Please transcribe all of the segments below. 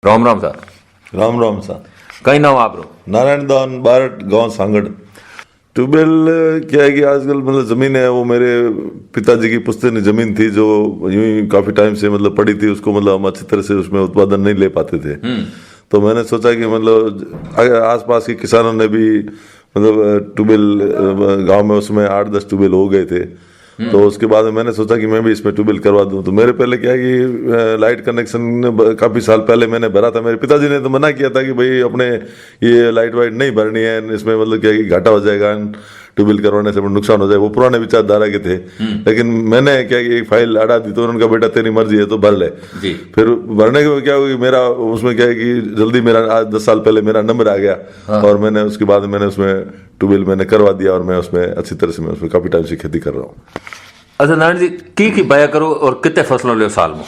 Ram Ram sir. Ram Ram सा। कई नाम आप रो? नारायण दान बारट गांव सांगड़। ट्यूबवेल क्या है कि आजकल मतलब जमीन है वो मेरे पिताजी की पुश्तैनी जमीन थी जो यूं ही काफी टाइम से मतलब पड़ी थी, उसको मतलब हम अच्छी तरह से उसमें उत्पादन नहीं ले पाते थे। तो मैंने सोचा कि मतलब आसपास के किसानों ने भी मतलब ट्यूबवेल गांव में उसमें 8-10 ट्यूबवेल हो गए थे। तो उसके बाद मैंने सोचा कि मैं भी इसमें ट्यूबवेल करवा दूं। तो मेरे पहले क्या है कि लाइट कनेक्शन काफी साल पहले मैंने भरा था। मेरे पिताजी ने तो मना किया था कि भाई अपने ये लाइट वाइट नहीं भरनी है, इसमें मतलब क्या है कि घाटा हो जाएगा, ट्यूबवेल करवाने से नुकसान हो जाए। वो पुराने विचारधारा के थे। लेकिन मैंने क्या कि एक फाइल अड़ा दी तो उनका बेटा तेरी मर्जी है तो भर ले। फिर भरने के क्या हुआ कि मेरा उसमें क्या है कि जल्दी मेरा आज 10 साल पहले मेरा नंबर आ गया। और मैंने उसके बाद मैंने उसमें ट्यूबवेल मैंने करवा दिया और मैं उसमें अच्छी तरह से मैं उसमें काफी टाइम से खेती कर रहा हूँ। अच्छा नारायण जी, की बया करो और कितने फसलों ले साल में?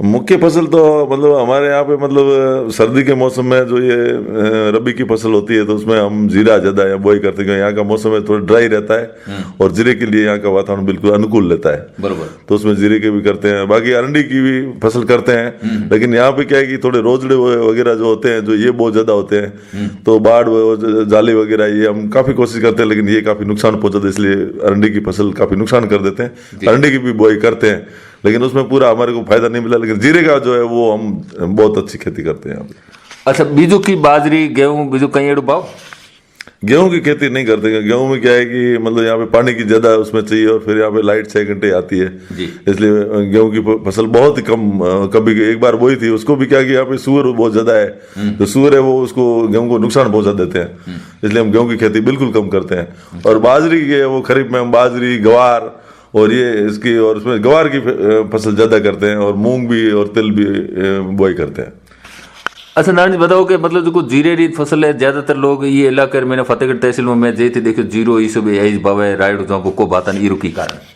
मुख्य फसल तो मतलब हमारे यहाँ पे मतलब सर्दी के मौसम में जो ये रबी की फसल होती है तो उसमें हम जीरा ज्यादा या बोई करते हैं। यहाँ का मौसम है थोड़ा ड्राई रहता है और जीरे के लिए यहाँ का वातावरण बिल्कुल अनुकूल रहता है। बरोबर। तो उसमें जीरे के भी करते हैं, बाकी अरंडी की भी फसल करते हैं। लेकिन यहाँ पे क्या है कि थोड़े रोजड़े वगैरह जो होते हैं जो ये बहुत ज्यादा होते हैं, तो बाढ़ जाली वगैरह ये हम काफी कोशिश करते हैं, लेकिन ये काफी नुकसान पहुंचाते हैं, इसलिए अरंडी की फसल काफी नुकसान कर देते हैं। अरंडी की भी बोई करते हैं लेकिन उसमें पूरा हमारे को फायदा नहीं मिला। लेकिन जीरे का जो है वो हम बहुत अच्छी खेती करते हैं यहाँ पे। अच्छा, बीजू की बाजरी गेहूं बीजू कहीं एडू भाव? गेहूं की खेती नहीं करते। गेहूं में क्या है कि मतलब यहाँ पे पानी की ज्यादा उसमें चाहिए और फिर यहाँ पे लाइट 6 घंटे आती है, इसलिए गेहूं की फसल बहुत ही कम। कभी एक बार बोई थी, उसको भी क्या कि यहाँ पे सूअर बहुत ज्यादा है, तो सूअर है वो उसको गेहूं को नुकसान पहुंचा देते हैं, इसलिए हम गेहूं की खेती बिल्कुल कम करते हैं। और बाजरी की वो खरीफ में हम बाजरी गवार और ये इसकी और उसमें गवार की फसल ज्यादा करते हैं और मूंग भी और तिल भी बुआई करते हैं। अच्छा नारायण जी बताओ कि मतलब जो जीरे री फसल है ज्यादातर लोग ये इलाके मैंने फतेहगढ़ तहसील में मैं जेती देखो जीरो ये सब यही भावे राइड जो को बात नहीं रुकी कारण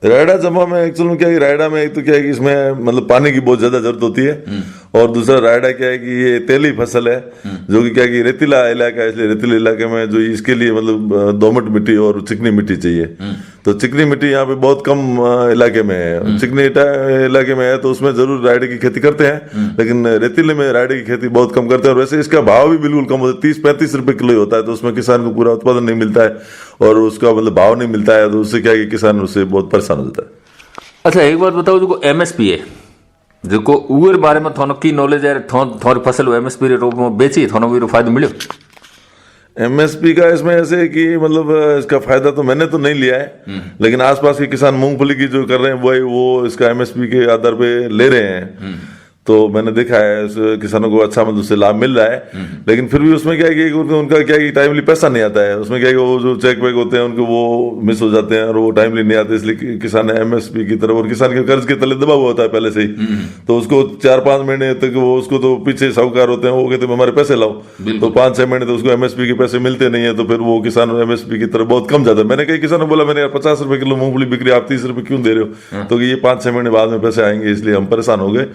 रायडा जमा में एक्चुअल में क्या है, रायडा में एक तो क्या है कि इसमें मतलब पानी की बहुत ज्यादा जरूरत होती है और दूसरा रायडा क्या है कि ये तेली फसल है जो कि क्या है कि रेतीला इलाका है, इसलिए रेतीले इलाके में जो इसके लिए मतलब दोमट मिट्टी और चिकनी मिट्टी चाहिए। तो चिकनी मिट्टी यहाँ पे बहुत कम इलाके में है, चिकनी इलाके में है तो उसमें जरूर रायडे की खेती करते हैं, लेकिन रेतीले में रायडे की खेती बहुत कम करते हैं। और वैसे इसका भाव भी बिल्कुल कम होता है, 30-35 रुपए किलो ही होता है, तो उसमें किसान को पूरा उत्पादन नहीं मिलता है और उसका मतलब भाव नहीं मिलता है, तो उससे क्या है कि किसान उससे बहुत परेशान हो जाता है। अच्छा एक बात बताओ, जो एमएसपी है जो उर बारे में थानो की नॉलेज है, थोड़ी फसल एमएसपी रे रूप में बेची थानो भी फायदा मिलो? एमएसपी का इसमें ऐसे है कि मतलब इसका फायदा तो मैंने तो नहीं लिया है, लेकिन आसपास के किसान मूंगफली की जो कर रहे हैं वो इसका एमएसपी के आधार पे ले रहे हैं। तो मैंने देखा है किसानों को अच्छा मतलब उससे लाभ मिल रहा है, लेकिन फिर भी उसमें क्या है कि उनका क्या है कि टाइमली पैसा नहीं आता है। उसमें क्या है कि वो जो चेक वेक होते हैं उनको वो मिस हो जाते हैं और वो टाइमली नहीं आते, इसलिए किसान एमएसपी की तरफ और किसान के कर्ज के तले दबा हुआ होता है पहले से ही। तो उसको 4-5 महीने तक वो उसको तो पीछे साहूकार होते हैं, वो कहते हैं हमारे पैसे लाओ, तो 5-6 महीने तो उसको एमएसपी के पैसे मिलते नहीं है, तो फिर वो किसान एमएसपी की तरफ बहुत कम जाता है। मैंने कई किसानों को बोला मैंने 50 रुपए किलो मूंगफली बिक रही है, आप 30 रुपए क्यों दे रहे हो? तो ये 5-6 महीने बाद में पैसे आएंगे, इसलिए हम परेशान हो गए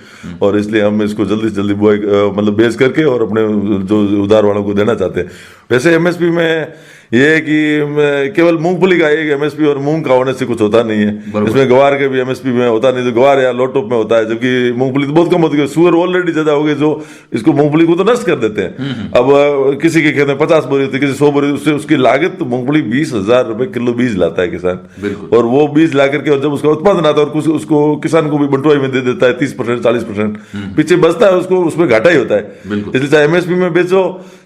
और इसलिए हम इसको जल्दी से जल्दी बुआई मतलब बेच करके और अपने जो उधार वालों को देना चाहते हैं। वैसे एमएसपी में ये है कि केवल मूंगफली का एक एमएसपी और मूंग का होने से कुछ होता नहीं है, इसमें गवार के भी एमएसपी में होता नहीं, तो गवार या लोटोप में होता है, जबकि मूंगफली तो बहुत कम होती है। सुअर ऑलरेडी ज्यादा हो गए जो इसको मूंगफली को तो नष्ट कर देते हैं। अब किसी के खेत में 50 बोरी होती है, किसी 100 बोरी, उससे उसकी लागत तो मूंगफली 20,000 रुपए किलो बीज लाता है किसान, और वो बीज ला करके और जब उसका उत्पादन आता है और कुछ उसको किसान को भी बंटवाई में दे देता है 30% 40%, पीछे बचता है उसको, उसमें घाटा ही होता है। इसलिए चाहे एमएसपी में बेचो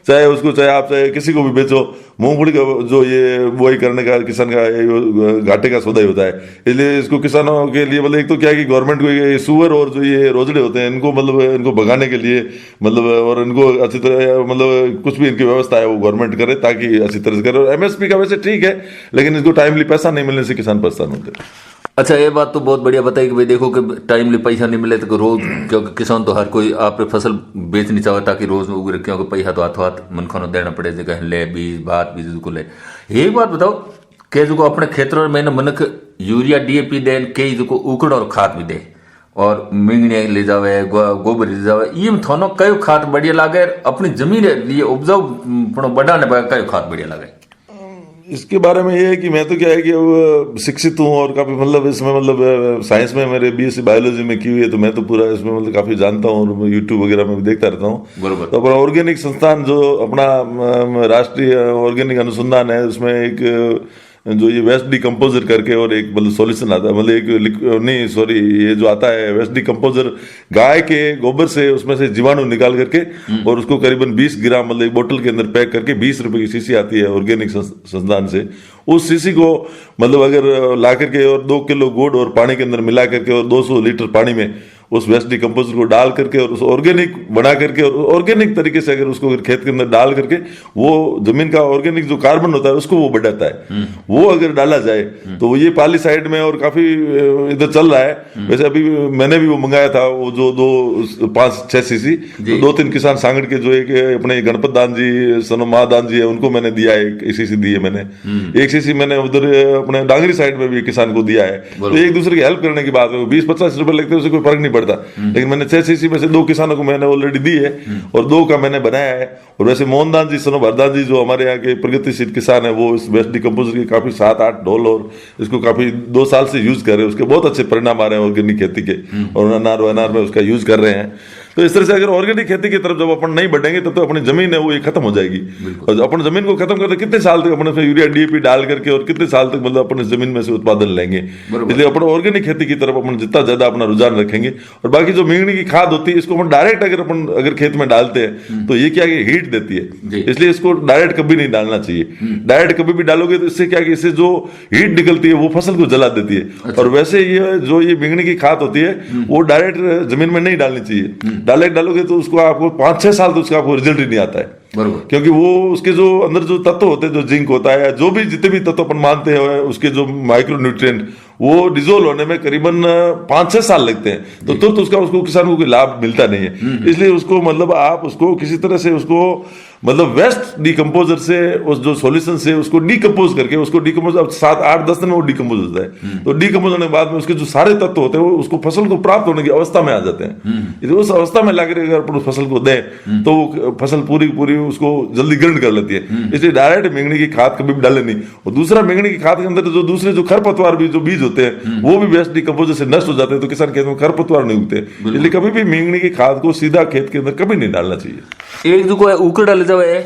चाहे उसको चाहे आप चाहे किसी को भी बेचो, मूंगफली का जो ये बुआई करने का किसान का घाटे का सौदा ही होता है। इसलिए इसको किसानों के लिए मतलब एक तो क्या है कि गवर्नमेंट को ये सुअर और जो ये रोजड़े होते हैं इनको मतलब इनको भगाने के लिए मतलब और इनको अच्छी तरह मतलब कुछ भी इनकी व्यवस्था है वो गवर्नमेंट करे ताकि अच्छी तरह से करे। और एमएसपी का वैसे ठीक है, लेकिन इसको टाइमली पैसा नहीं मिलने से किसान परेशान होते हैं। अच्छा ये बात तो बहुत बढ़िया बताई कि भाई देखो कि टाइमली पैसा नहीं मिले तो रोज, क्योंकि किसान तो हर कोई आप फसल बेचनी चाहे ताकि रोज उग रहे, क्योंकि पैसा तो हाथों हाथ मनखा देना पड़े जगह ले बीज बात बीज को ले। एक बात बताओ कि जो अपने क्षेत्र में मनक यूरिया डीएपी दे कई जो उकड़ और खाद भी दे और मिंगने ले जावे गोबर ले जावे, ये थानो कयो खाद बढ़िया लागे अपनी जमीन लिए उपजाऊ बढ़ाने कयो खाद बढ़िया लागे? इसके बारे में ये है कि मैं तो क्या है कि अब शिक्षित हूँ और काफी मतलब इसमें मतलब साइंस में मेरे बीएससी बायोलॉजी में की हुई है, तो मैं तो पूरा इसमें मतलब काफी जानता हूँ और यूट्यूब वगैरह में भी देखता रहता हूँ। बरोबर। तो अपना ऑर्गेनिक संस्थान जो अपना राष्ट्रीय ऑर्गेनिक अनुसंधान है, उसमें एक जो ये वेस्ट डिकम्पोजर करके और एक मतलब सॉल्यूशन आता है, मतलब एक नहीं सॉरी, ये जो आता है वेस्ट डिकम्पोजर, गाय के गोबर से उसमें से जीवाणु निकाल करके और उसको करीबन 20 ग्राम मतलब एक बोतल के अंदर पैक करके 20 रुपए की शीशी आती है ऑर्गेनिक संस्थान से। उस शीशी को मतलब अगर ला करके और 2 किलो गुड़ और पानी के अंदर मिला करके और 200 लीटर पानी में उस वेस्ट डिकम्पोजर को डाल करके और उस ऑर्गेनिक बना करके और ऑर्गेनिक तरीके से अगर उसको खेत के अंदर डाल करके वो जमीन का ऑर्गेनिक जो कार्बन होता है उसको वो बढ़ाता है, वो अगर डाला जाए तो ये पाली साइड में और काफी इधर चल रहा है। वैसे अभी मैंने भी वो मंगाया था, वो जो 5-6 सीसी, तो 2-3 किसान सांगड़ के जो एक अपने गणपत दान जी सनो महादान जी है उनको मैंने दिया है, एक सीसी दी है मैंने, एक सीसी मैंने उधर अपने डांगरी साइड में भी किसान को दिया है। तो एक दूसरे की हेल्प करने की बात है, 20-50 रुपए लगते हैं उससे कोई फर्क नहीं पड़ता, लेकिन मैंने 6 सीसी में से 2 किसानों को मैंने ऑलरेडी दी है और 2 का मैंने बनाया है। और वैसे मोहनदान जी सनो भरदान जी जो हमारे यहाँ के प्रगतिशील किसान है, वो इस वेस्ट डिकम्पोजर की काफी 7-8 ढोल और इसको काफी 2 साल से यूज कर रहे हैं, उसके बहुत अच्छे परिणाम आ रहे हैं ऑर्गेनिक खेती के, और अनार में उसका यूज कर रहे हैं। तो इस तरह से अगर ऑर्गेनिक खेती की तरफ जब अपन नहीं बढ़ेंगे तब तो अपनी जमीन है वो ये खत्म हो जाएगी। और अपन जमीन को खत्म करते कितने साल तक अपने यूरिया डीएपी डाल करके और कितने साल तक मतलब अपने जमीन में से उत्पादन लेंगे। इसलिए अपन ऑर्गेनिक खेती की तरफ अपन जितना ज्यादा अपना रुझान रखेंगे, और बाकी जो मींगनी की खाद होती है इसको अपन डायरेक्ट अगर खेत में डालते हैं तो ये क्या है हीट देती है, इसलिए इसको डायरेक्ट कभी नहीं डालना चाहिए। डायरेक्ट कभी भी डालोगे तो इससे क्या है, इससे जो हीट निकलती है वो फसल को जला देती है। और वैसे ये जो ये मींगनी की खाद होती है वो डायरेक्ट जमीन में नहीं डालनी चाहिए। डायरेक्ट डालोगे तो उसको आपको 5-6 साल तो उसका आपको रिजल्ट ही नहीं आता है, बरोबर, क्योंकि वो उसके जो अंदर जो तत्व होते हैं, जो जिंक होता है, जो भी जितने भी तत्व अपन मानते हैं, उसके जो माइक्रो न्यूट्रिएंट वो डिजोल्व होने में करीबन 5-6 साल लगते हैं। तो तुरंत उसको किसान को कोई लाभ मिलता नहीं है। इसलिए उसको मतलब आप उसको किसी तरह से उसको मतलब वेस्ट डिकम्पोजर से उस जो सॉल्यूशन से उसको डिकम्पोज करके उसको डिकम्पोज 7-8-10 दिन में वो डिकम्पोज होता है। तो डिकम्पोज होने के बाद में उसके जो सारे तत्व होते हैं वो उसको फसल को प्राप्त होने की अवस्था में आ जाते हैं। उस अवस्था में लाकर अगर अपन उस फसल को दें तो वो फसल पूरी पूरी उसको जल्दी ग्रहण कर लेती है। इसलिए डायरेक्ट मींगनी की खाद कभी भी डाले नहीं। और दूसरा, मींगनी की खाद के अंदर जो दूसरे जो खरपतवार भी जो बीज होते हैं वो भी वेस्ट डिकम्पोजर से नष्ट हो जाते हैं, तो किसान खेत में खरपतवार नहीं उगते। इसलिए कभी भी मींगनी की खाद को सीधा खेत के अंदर कभी नहीं डालना चाहिए। एक जो को उकड़ डाले जाए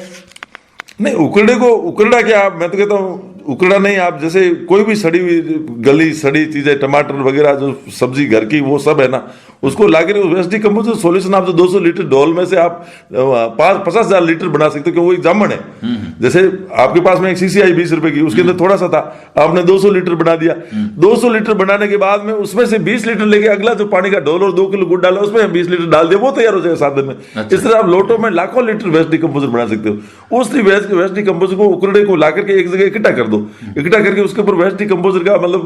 नहीं, उकड़ा क्या, मैं तो कहता हूँ उकड़ा नहीं, आप जैसे कोई भी सड़ी हुई गली सड़ी चीजें, टमाटर वगैरह जो सब्जी घर की वो सब है ना, उसको लाकर वेस्ट डिकम्पोजर सॉल्यूशन आप जो 200 लीटर डोल में से आप 50,000 लीटर बना सकते हो, क्योंकि वो एक जामन है। जैसे आपके पास में एक सीसी आई 20 रुपए की, उसके अंदर थोड़ा सा था, आपने 200 लीटर बना दिया। 200 लीटर बनाने के बाद में उसमें से 20 लीटर लेके अगला जो पानी का डोल और 2 किलो गुड़ डाला उसमें 20 लीटर डाल दिया, वो तैयार हो जाएगा 7 दिन में। इस तरह आप लोटो में लाखों लीटर वेस्ट डिकम्पोजर बना सकते हो। उस वेस्ट डिकम्पोजर को उकड़े को ला करके एक जगह इकट्ठा कर दो, इकट्ठा करके उसके ऊपर वेस्ट डिकम्पोजर का मतलब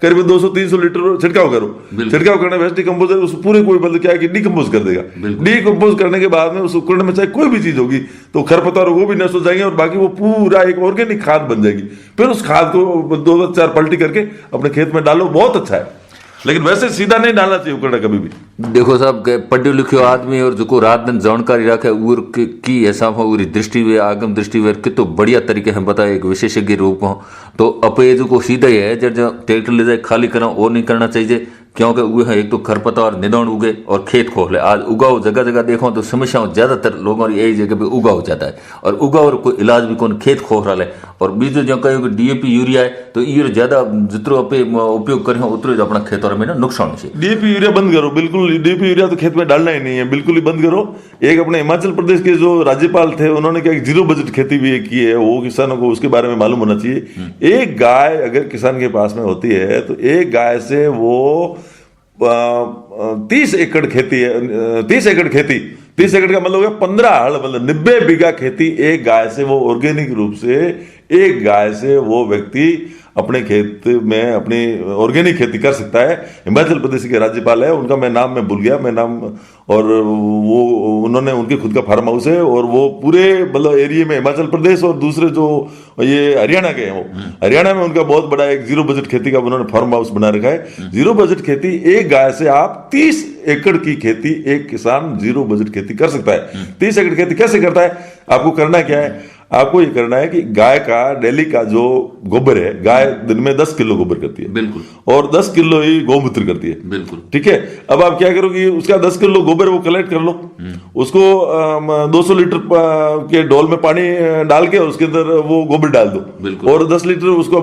करीबन 200-300 लीटर छिड़काव करो। छिड़काव करने वेस्ट डिकम्पोजर उस पूरे को मतलब क्या है कि डिकम्पोज कर देगा। डिकम्पोज करने के बाद में उस उकड़ने में चाहे कोई भी चीज होगी तो खरपतवार वो भी नष्ट हो जाएंगे और बाकी वो पूरा एक ऑर्गेनिक खाद बन जाएगी। फिर उस खाद को 2-4 पलटी करके अपने खेत में डालो, बहुत अच्छा है। लेकिन वैसे सीधा नहीं डालना चाहिए उकड़ा कभी भी। देखो साहब, पढ़ो लिखो आदमी और जो रात दिन जानकारी रखे उर की हिसाब उरी दृष्टि वे आगम दृष्टि वे कितो बढ़िया तरीके से बताए एक विशेषज्ञ रूप में। तो अपे जो को सीधा ही है, जब ट्रैक्टर ले जाए खाली करना और नहीं करना चाहिए, क्योंकि वो है एक तो खरपतवार निधन उगे और खेत खोले। आज उगाओ जगह जगह देखो तो समस्याओं ज्यादातर लोगों यही जगह पे उगाओ जाता है, और उगाओ और कोई इलाज भी कौन खेत खोह रहा है। और बीजो जो कहो डीएपी यूरिया है तो ये ज्यादा जितरो अपे उपयोग करें उतरो अपना खेतों में ना नुकसान है। डीएपी यूरिया बंद करो, बिल्कुल डीएपी यूरिया तो खेत में डालना ही नहीं है, बिल्कुल ही बंद करो। एक अपने हिमाचल प्रदेश के जो राज्यपाल थे उन्होंने क्या 0 बजट खेती भी की है, वो किसानों को उसके बारे में मालूम होना चाहिए। एक गाय अगर किसान के पास में होती है तो एक गाय से वो 30 एकड़ खेती है। 30 एकड़ खेती, 30 एकड़ का मतलब हो गया 15 हल, मतलब 90 बीघा खेती एक गाय से वो ऑर्गेनिक रूप से एक गाय से वो व्यक्ति अपने खेत में अपनी ऑर्गेनिक खेती कर सकता है। हिमाचल प्रदेश के राज्यपाल है, उनका मैं भूल गया मैं नाम, और वो उन्होंने उनके खुद का फार्म हाउस है और वो पूरे मतलब एरिया में हिमाचल प्रदेश और दूसरे जो ये हरियाणा के हैं, वो हरियाणा में उनका बहुत बड़ा एक 0 बजट खेती का उन्होंने फार्म हाउस बना रखा है। 0 बजट खेती, एक गाय से आप 30 एकड़ की खेती एक किसान 0 बजट खेती कर सकता है। 30 एकड़ खेती कैसे करता है, आपको करना क्या है, आपको ये करना है कि गाय का डेली का जो गोबर है, गाय दिन में 10 किलो गोबर करती है, बिल्कुल, और 10 किलो ही गौमूत्र करती है, बिल्कुल, ठीक है। अब आप क्या करोगे, उसका 10 किलो गोबर वो कलेक्ट कर लो, उसको 200 लीटर के डोल में पानी डाल के उसके अंदर वो गोबर डाल दो, बिल्कुल, और 10 लीटर उसको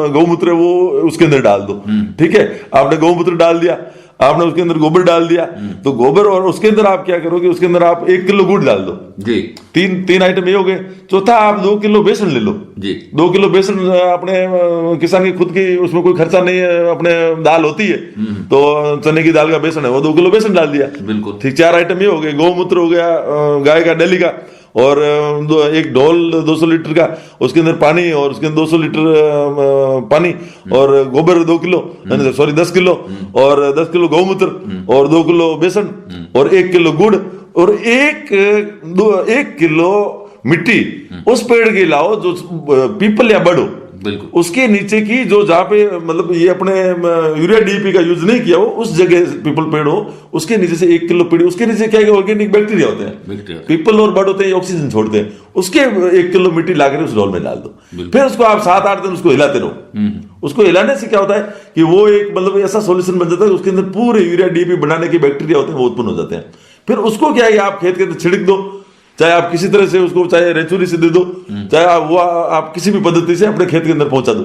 गौमूत्र है वो उसके अंदर डाल दो, ठीक है। आपने गौमूत्र डाल दिया, आपने उसके अंदर गोबर डाल दिया, तो गोबर और उसके अंदर आप क्या करोगे, उसके अंदर आप 1 किलो गुड़ डाल दो जी, तीन आइटम ये हो गए। चौथा, आप 2 किलो बेसन ले लो जी, 2 किलो बेसन अपने किसान की खुद की, उसमें कोई खर्चा नहीं है, अपने दाल होती है तो चने की दाल का बेसन है वो 2 किलो बेसन डाल दिया, बिल्कुल, ठीक। 4 आइटम ये हो गए, गौमूत्र हो गया गाय का डेली का, और एक ढोल 200 लीटर का, उसके अंदर पानी, और उसके अंदर 200 लीटर पानी, और गोबर 2 किलो, सॉरी 10 किलो, और 10 किलो गौमूत्र, और 2 किलो बेसन, और 1 किलो गुड़, और 1 किलो मिट्टी उस पेड़ की लाओ जो पीपल या बड़ हो, बिल्कुल, उसके नीचे की, जो जहाँ पे मतलब ये अपने यूरिया डीएपी का यूज नहीं किया हो, उस जगह पीपल पेड़ हो, उसके नीचे से 1 किलो पेड़, उसके नीचे क्या है, ऑर्गेनिक बैक्टीरिया होते हैं, पीपल और बड़ होते हैं, ऑक्सीजन छोड़ते हैं, उसके 1 किलो मिट्टी लाकर उस डोल में डाल दो, फिर उसको आप 7-8 दिन उसको हिलाते रहो। उसको हिलाने से क्या होता है कि वो एक मतलब ऐसा सॉल्यूशन बन जाता है, उसके अंदर पूरे यूरिया डीएपी बनाने के बैक्टीरिया होते हैं, वो उत्पन्न हो जाते हैं। फिर उसको क्या है, आप खेत के अंदर छिड़क दो, चाहे आप किसी तरह से उसको, चाहे रेचूरी से दे दो, चाहे आप किसी भी पद्धति से अपने खेत के अंदर पहुंचा दो,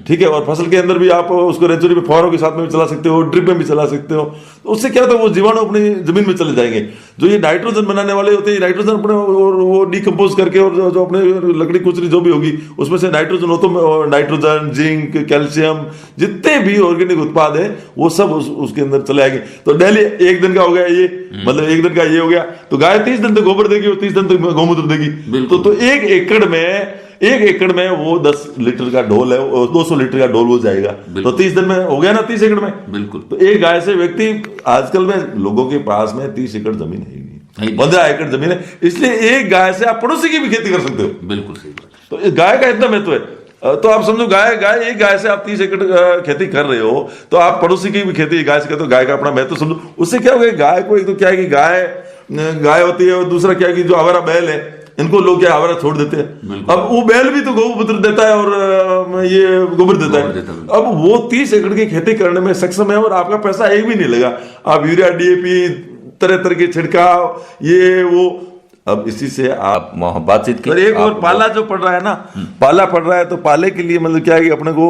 ठीक है। और फसल के अंदर भी आप उसको रेचूरी में फौरों के साथ में भी चला सकते हो, ड्रिप में भी चला सकते हो, तो उससे क्या होता है, वो जीवाणु अपनी जमीन में चले जाएंगे। जो ये नाइट्रोजन बनाने वाले होते हैं, नाइट्रोजन अपने और वो डिकम्पोज करके, और जो अपने लकड़ी कुचरी जो भी होगी उसमें से नाइट्रोजन हो, तो नाइट्रोजन, जिंक, कैल्शियम, जितने भी ऑर्गेनिक उत्पाद है वो सब उसके अंदर चले आएंगे। तो डेली 1 दिन का हो गया ये, मतलब 1 दिन का ये हो गया, तो गाय 30 दिन तक गोबर देगी और 30 दिन तक गौमूत्र देगी, तो 1 एकड़ में वो 10 लीटर का ढोल है, 200 लीटर का ढोल हो जाएगा, तो 30 दिन में हो गया ना, 30 एकड़ में, बिल्कुल। तो एक गाय से व्यक्ति, आजकल में लोगों के पास में 30 एकड़ जमीन है ही नहीं, 15 एकड़ जमीन है, इसलिए एक गाय से आप पड़ोसी की भी खेती कर सकते हो, बिल्कुल सही बात। तो इस गाय का इतना महत्व है। तो आप समझो, एक गाय से आप 30 एकड़ खेती कर रहे हो, तो आप पड़ोसी की भी खेती गाय से करते हो, गाय का अपना महत्व समझो। उससे क्या होगा, गाय को एक तो क्या है कि गाय होती है, और दूसरा क्या है कि जो आवारा बैल है, इनको लोग क्या आवारा छोड़ देते हैं। अब वो बैल भी तो गौमूत्र देता है और ये गोबर देता है। अब वो 30 एकड़ की खेती करने में सक्षम है, और आपका पैसा एक भी नहीं लगा। आप यूरिया डीएपी तरह तरह के छिड़काव, ये वो, अब इसी से आप बातचीत की। एक और पाला जो पड़ रहा है ना, पाला पड़ रहा है, तो पाले के लिए मतलब क्या है कि अपने को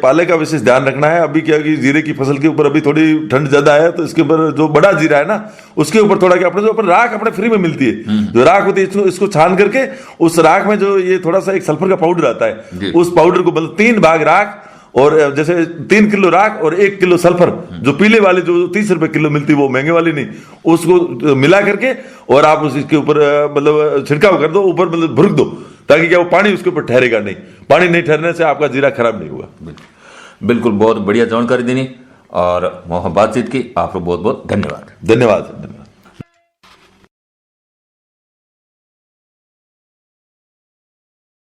पाले का विशेष ध्यान रखना है। अभी क्या है कि जीरे की फसल के ऊपर अभी थोड़ी ठंड ज्यादा है, तो इसके ऊपर जो बड़ा जीरा है ना, उसके ऊपर थोड़ा क्या, अपने जो अपन राख अपने फ्री में मिलती है, जो राख होती है, इसको छान करके उस राख में जो ये थोड़ा सा एक सल्फर का पाउडर आता है, उस पाउडर को मतलब 3 भाग राख, और जैसे 3 किलो राख और 1 किलो सल्फर, जो पीले वाली जो 30 रुपए किलो मिलती है, वो महंगे वाली नहीं, उसको मिला करके और आप उसके ऊपर मतलब छिड़काव कर दो, ऊपर मतलब भुरक दो, ताकि क्या वो पानी उसके ऊपर ठहरेगा नहीं। पानी नहीं ठहरने से आपका जीरा खराब नहीं होगा। बिल्कुल, बहुत बढ़िया जानकारी देनी और बातचीत की। आपको बहुत बहुत धन्यवाद। धन्यवाद।